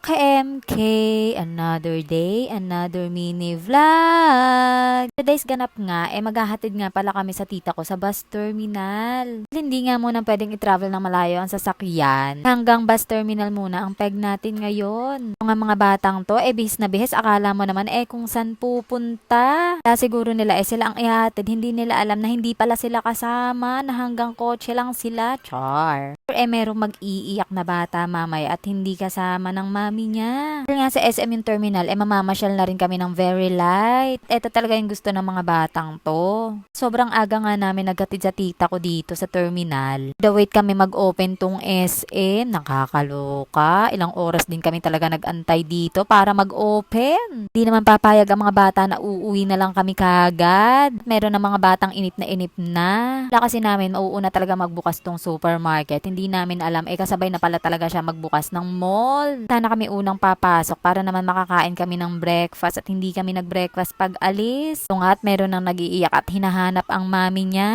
Ka-MK, another day, another mini vlog. Today's ganap nga, maghahatid nga pala kami sa tita ko sa bus terminal. Hindi nga muna pwedeng i-travel ng malayo ang sasakyan. Hanggang bus terminal muna ang peg natin ngayon. Mga batang to, bihis na bihis, akala mo naman kung saan pupunta. Kaya siguro nila sila ang ihatid, hindi nila alam na hindi pala sila kasama, na hanggang kotse lang sila. Char. Merong mag-iiyak na bata mamaya at hindi kasama ng mami niya. Pero nga sa SM yung terminal, mamamasyal na rin kami ng very light. Ito talaga yung gusto ng mga batang to. Sobrang aga nga namin naghatid sa tita ko dito sa terminal. The wait kami mag-open tong SM, nakakaloka. Ilang oras din kami talaga nag-antay dito para mag-open. Di naman papayag ang mga bata na uuwi na lang kami kagad. Meron na mga batang inip na inip na. Wala kasi namin, mauuna talaga magbukas tong supermarket. Hindi namin alam, kasabay na pala talaga siya magbukas ng mall. Sana kami unang papasok para naman makakain kami ng breakfast at hindi kami nag-breakfast pag alis. So nga at meron nang nag-iiyak at hinahanap ang mami niya.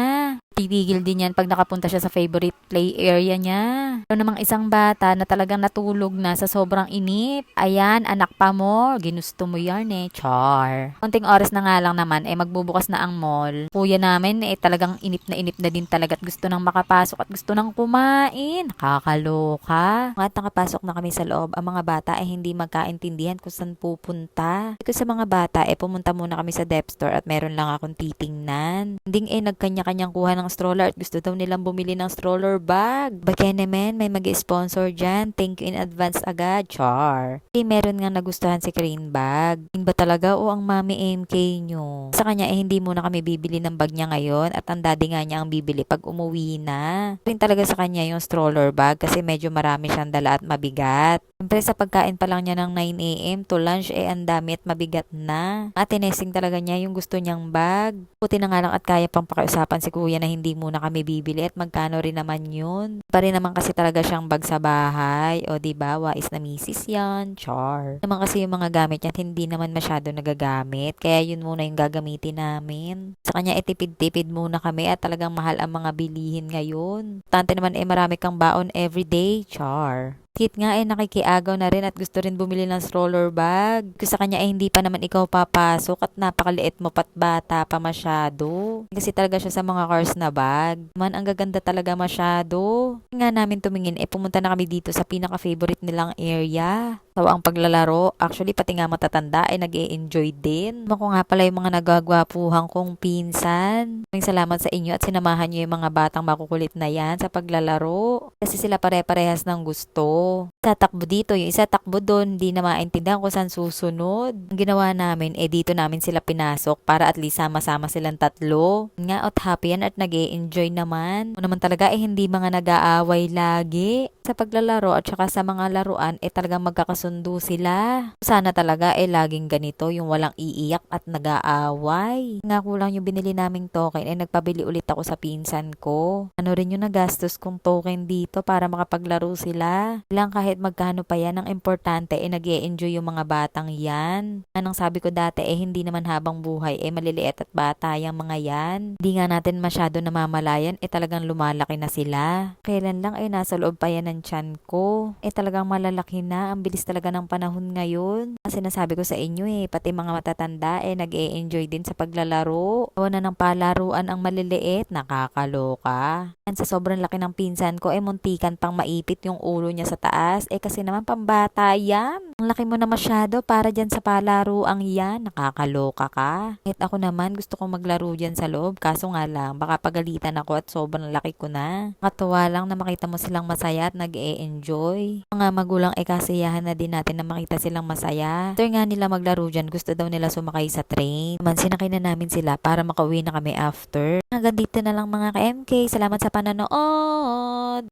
Titigil din yan pag nakapunta siya sa favorite play area niya. Meron namang isang bata na talagang natulog na sa sobrang inip. Ayan, anak pa mo, ginusto mo yan char. Konting oras na nga lang naman, magbubukas na ang mall. Kuya namin, talagang inip na din talaga at gusto nang makapasok at gusto nang kumain. Nakakaloka. At nakapasok na kami sa loob, ang mga bata hindi magkaintindihan kung saan pupunta. Ito sa mga bata, pumunta muna kami sa dep store at meron lang akong titingnan. Hindi nagkanya-kanyang kuha ng stroller at gusto daw nilang bumili ng stroller bag. Baka naman, may mag-sponsor dyan. Thank you in advance agad, char. Meron nga nagustuhan si Crane bag. Yung ba talaga o ang mami MK nyo? Sa kanya hindi muna kami bibili ng bag niya ngayon at ang daddy nga niya ang bibili pag umuwi na. Rin talaga sa kanya yung stroller bag kasi medyo marami siyang dala at mabigat. Siyempre sa pagkain pa lang niya ng 9 AM to lunch ang dami at mabigat na. At tinesting talaga niya yung gusto niyang bag. Puti na nga lang at kaya pang pakiusapan si kuya na hindi muna kami bibili at magkano rin naman yun. Pa rin naman kasi talaga siyang bag sa bahay. O diba, wais na misis yan, char. Naman kasi yung mga gamit niya hindi naman masyado nagagamit. Kaya yun muna yung gagamitin namin. Sa kanya tipid-tipid muna kami at talagang mahal ang mga bilihin ngayon. Tante naman marami kang baon everyday, char. Kit nga nakikiagaw na rin at gusto rin bumili ng stroller bag. Kasi sa kanya hindi pa naman ikaw papasok at napakaliit mo pat bata pa masyado. Kasi talaga siya sa mga cars na bag. Man, ang gaganda talaga masyado. Nga namin tumingin, pumunta na kami dito sa pinaka-favorite nilang area. So, ang paglalaro, actually pati nga matatanda nag-e-enjoy din. Ako nga pala yung mga nagagwapuhang kong pinsan. Maraming salamat sa inyo at sinamahan nyo yung mga batang makukulit na yan sa paglalaro. Kasi sila pare-parehas ng gusto. Isa takbo dito, yung isa takbo doon, hindi na maintindihan kung saan susunod. Ang ginawa namin, dito namin sila pinasok para at least sama-sama silang tatlo. Nga at happy yan at nag-e-enjoy naman. O naman talaga hindi mga nag-aaway lagi. Sa paglalaro at saka sa mga laruan, talagang magkakasundo sila. Sana talaga laging ganito, yung walang iiyak at nag-aaway. Nga kulang yung binili naming token, nagpabili ulit ako sa pinsan ko. Ano rin yung nagastos kong token dito para makapaglaro sila. Lang kahit magkano pa yan, ang importante nag-e-enjoy yung mga batang yan. Anong sabi ko dati hindi naman habang buhay maliliit at bata yung mga yan. Hindi nga natin masyado namamalayan talagang lumalaki na sila. Kailan lang nasa loob pa yan ng tiyan ko. Talagang malalaki na. Ang bilis talaga ng panahon ngayon. Kasi nasabi ko sa inyo pati mga matatanda nag-e-enjoy din sa paglalaro. Gawa na ng palaruan ang maliliit, nakakaloka. Sa sobrang laki ng pinsan ko muntikan pang maipit yung ulo niya sa taas. Kasi naman pambata yan. Ang laki mo na masyado para dyan sa palaruang yan. Nakakaloka ka. Kahit ako naman gusto kong maglaro dyan sa loob. Kaso nga lang, baka pagalitan ako at sobrang laki ko na. Katuwa lang na makita mo silang masaya at nag-e-enjoy. Mga magulang kasiyahan na din natin na makita silang masaya. After nga nila maglaro dyan, gusto daw nila sumakay sa train. Naman sinakay na namin sila para makauwi na kami after. Hanggang dito na lang mga ka-MK. Salamat sa panonood!